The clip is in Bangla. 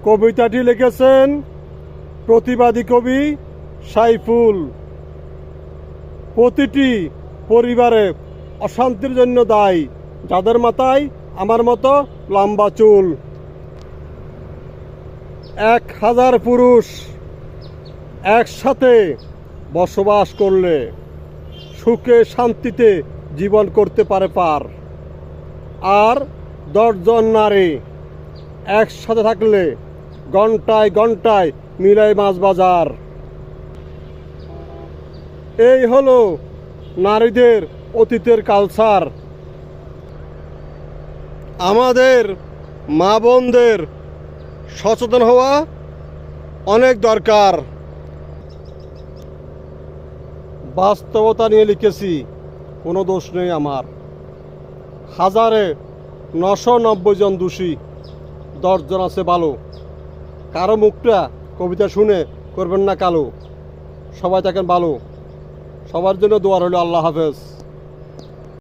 কবিতাটি লিখেছেন প্রতিবাদী কবি সাইফুল। প্রতিটি পরিবারে অশান্তির জন্য দায়ী যাদের মাথায় আমার মতো লম্বা চুল। 1000 পুরুষ একসাথে বসবাস করলে সুখে শান্তিতে জীবন করতে পারে পার, আর 10 জন নারী একসাথে থাকলে ঘন্টায় ঘন্টায় মিলাই মাছ বাজার। এই হলো নারীদের অতীতের কালচার। আমাদের মা বোনদের সচেতন হওয়া অনেক দরকার। বাস্তবতা নিয়ে লিখেছি, কোনো দোষ নেই আমার। 990 জন দোষী, 10 জন আছে ভালো। কারো মুখটা কবিতা শুনে করবেন না কালো। সবাই থাকেন ভালো। সবার জন্য দোয়া রইল। আল্লাহ হাফেজ।